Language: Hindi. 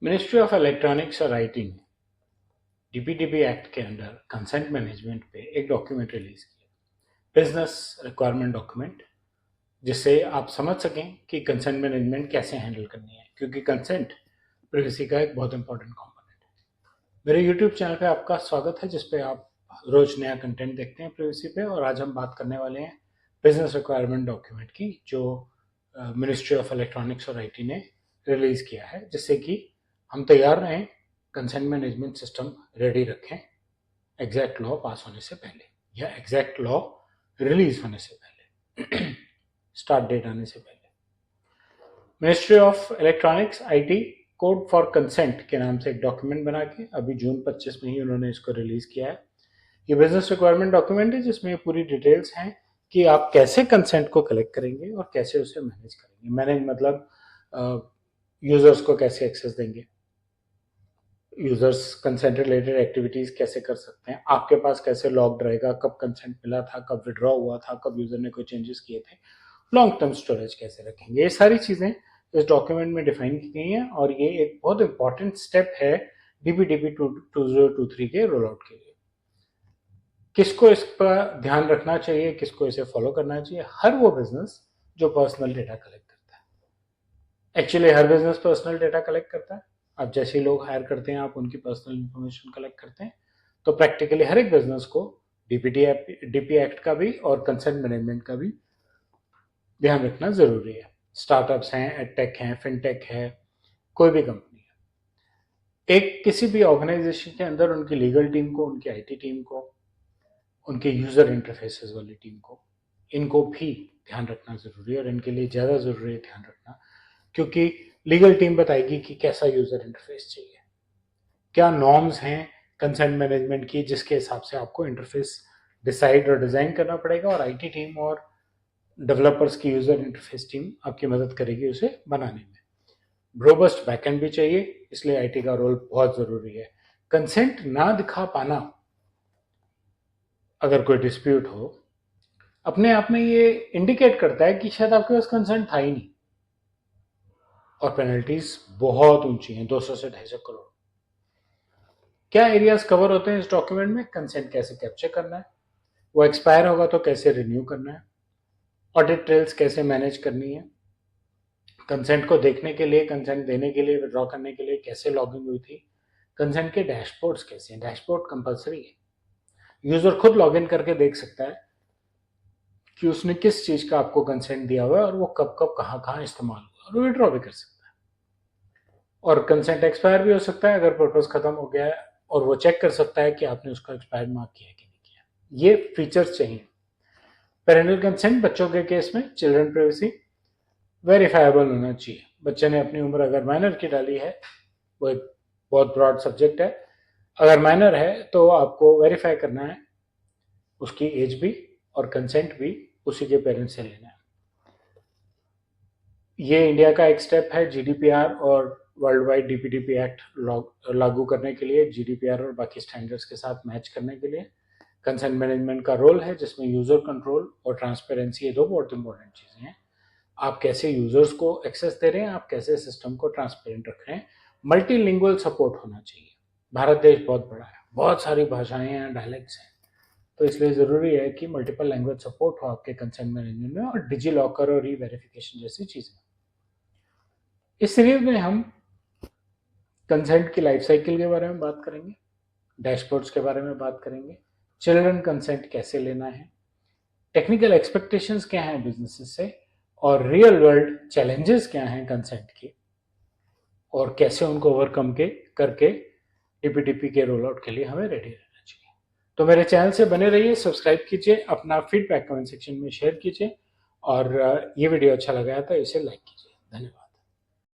मिनिस्ट्री ऑफ इलेक्ट्रॉनिक्स और आईटी ने डीपीडीपी एक्ट के अंडर कंसेंट मैनेजमेंट पे एक डॉक्यूमेंट रिलीज किया, बिजनेस रिक्वायरमेंट डॉक्यूमेंट, जिससे आप समझ सकें कि कंसेंट मैनेजमेंट कैसे हैंडल करनी है, क्योंकि कंसेंट प्राइवेसी का एक बहुत इंपॉर्टेंट कंपोनेंट है। मेरे यूट्यूब चैनल पे आपका स्वागत है, जिसपे आप रोज नया कंटेंट देखते हैं प्राइवेसी पे। और आज हम बात करने वाले हैं बिजनेस रिक्वायरमेंट डॉक्यूमेंट की, जो मिनिस्ट्री ऑफ इलेक्ट्रॉनिक्स और आईटी ने रिलीज किया है, जिससे कि हम तैयार रहें, कंसेंट मैनेजमेंट सिस्टम रेडी रखें एग्जैक्ट लॉ पास होने से पहले या एग्जैक्ट लॉ रिलीज होने से पहले, स्टार्ट डेट आने से पहले। Ministry of electronics IT code for consent के नाम से एक डॉक्यूमेंट बना के अभी जून 25 में ही उन्होंने इसको रिलीज किया है। ये बिजनेस रिक्वायरमेंट डॉक्यूमेंट है, जिसमें पूरी डिटेल्स हैं कि आप कैसे कंसेंट को कलेक्ट करेंगे और कैसे उसे मैनेज करेंगे। मैनेज मतलब यूजर्स को कैसे एक्सेस देंगे, यूजर्स कंसेंट रिलेटेड एक्टिविटीज कैसे कर सकते हैं, आपके पास कैसे लॉग रहेगा, कब कंसेंट मिला था, कब विड्रॉ हुआ था, कब यूजर ने कोई चेंजेस किए थे, लॉन्ग टर्म स्टोरेज कैसे रखेंगे। ये सारी चीजें इस डॉक्यूमेंट में डिफाइन की गई हैं और ये एक बहुत इंपॉर्टेंट स्टेप है डीपीडीपी 2023 के रोल आउट के लिए। किसको इस पर ध्यान रखना चाहिए, किसको इसे फॉलो करना चाहिए? हर वो बिजनेस जो पर्सनल डेटा कलेक्ट करता है। एक्चुअली हर बिजनेस पर्सनल डेटा कलेक्ट करता है। आप जैसे लोग हायर करते हैं, आप उनकी पर्सनल इंफॉर्मेशन कलेक्ट करते हैं। तो प्रैक्टिकली हर एक बिजनेस को डीपी एक्ट का भी और कंसेंट मैनेजमेंट का भी ध्यान रखना जरूरी है। स्टार्टअप्स हैं, एडटेक हैं, फिनटेक है, कोई भी कंपनी है, एक किसी भी ऑर्गेनाइजेशन के अंदर उनकी लीगल टीम को, उनकी आईटी टीम को, उनके यूजर इंटरफेसेस वाली टीम को, इनको भी ध्यान रखना जरूरी है। और इनके लिए ज्यादा जरूरी है ध्यान रखना, क्योंकि लीगल टीम बताएगी कि कैसा यूजर इंटरफेस चाहिए, क्या नॉर्म्स हैं कंसेंट मैनेजमेंट की, जिसके हिसाब से आपको इंटरफेस डिसाइड और डिजाइन करना पड़ेगा। और आईटी टीम और डेवलपर्स की यूजर इंटरफेस टीम आपकी मदद करेगी उसे बनाने में। रोबस्ट बैकएंड भी चाहिए, इसलिए आईटी का रोल बहुत जरूरी है। कंसेंट ना दिखा पाना, अगर कोई डिस्प्यूट हो, अपने आप में ये इंडिकेट करता है कि शायद आपके पास कंसेंट था ही नहीं। और पेनल्टीज बहुत ऊंची हैं, 200 से 250 करोड़। क्या एरियाज कवर होते हैं इस डॉक्यूमेंट में? कंसेंट कैसे कैप्चर करना है, वो एक्सपायर होगा तो कैसे रिन्यू करना है, ऑडिट ट्रेल्स कैसे मैनेज करनी है, कंसेंट को देखने के लिए, कंसेंट देने के लिए, विड्रॉ करने के लिए कैसे लॉगिन हुई थी, कंसेंट के डैशबोर्ड्स कैसे हैं। डैशबोर्ड कंपलसरी है, यूजर खुद लॉगिन करके देख सकता है कि उसने किस चीज का आपको कंसेंट दिया हुआ है और वो कब कब कहाँ कहाँ इस्तेमाल हुआ, और विड्रॉ भी कर सकता है। और कंसेंट एक्सपायर भी हो सकता है अगर पर्पज खत्म हो गया है, और वो चेक कर सकता है कि आपने उसका एक्सपायर मार्क किया कि नहीं किया। ये फीचर्स चाहिए। पेरेंटल कंसेंट बच्चों के केस में चिल्ड्रन प्राइवेसी वेरीफाइबल होना चाहिए। बच्चे ने अपनी उम्र अगर माइनर की डाली है, वो एक बहुत ब्रॉड सब्जेक्ट है, अगर माइनर है तो आपको वेरीफाई करना है उसकी एज भी और कंसेंट भी उसी के पेरेंट्स से लेना है। ये इंडिया का एक स्टेप है जीडीपीआर और वर्ल्ड वाइड डीपीडीपी एक्ट लागू करने के लिए, जीडीपीआर और बाकी स्टैंडर्ड्स के साथ मैच करने के लिए। कंसेंट मैनेजमेंट का रोल है, जिसमें यूजर कंट्रोल और ट्रांसपेरेंसी, ये दो बहुत इंपॉर्टेंट चीजें हैं। आप कैसे यूजर्स को एक्सेस दे रहे हैं, आप कैसे सिस्टम को ट्रांसपेरेंट रख रहे हैं। मल्टीलिंगुअल सपोर्ट होना चाहिए। भारत देश बहुत बड़ा है, बहुत सारी भाषाएं हैं, डायलेक्ट्स हैं, तो इसलिए जरूरी है कि मल्टीपल लैंग्वेज सपोर्ट हो आपके कंसेंट मैनेजमेंट में, और डिजी लॉकर और री-वेरिफिकेशन जैसी चीजें। इस सीरीज में हम कंसेंट की लाइफ साइकिल के बारे में बात करेंगे, डैशबोर्ड्स के बारे में बात करेंगे, चिल्ड्रन कंसेंट कैसे लेना है, टेक्निकल एक्सपेक्टेशंस क्या हैं बिजनेसेस से, और रियल वर्ल्ड चैलेंजेस क्या हैं कंसेंट के, और कैसे उनको ओवरकम के करके डीपीडीपी के रोल आउट के लिए हमें रेडी रहना चाहिए। तो मेरे चैनल से बने रहिए, सब्सक्राइब कीजिए, अपना फीडबैक कमेंट सेक्शन में शेयर कीजिए, और ये वीडियो अच्छा लगा है तो इसे लाइक कीजिए। धन्यवाद।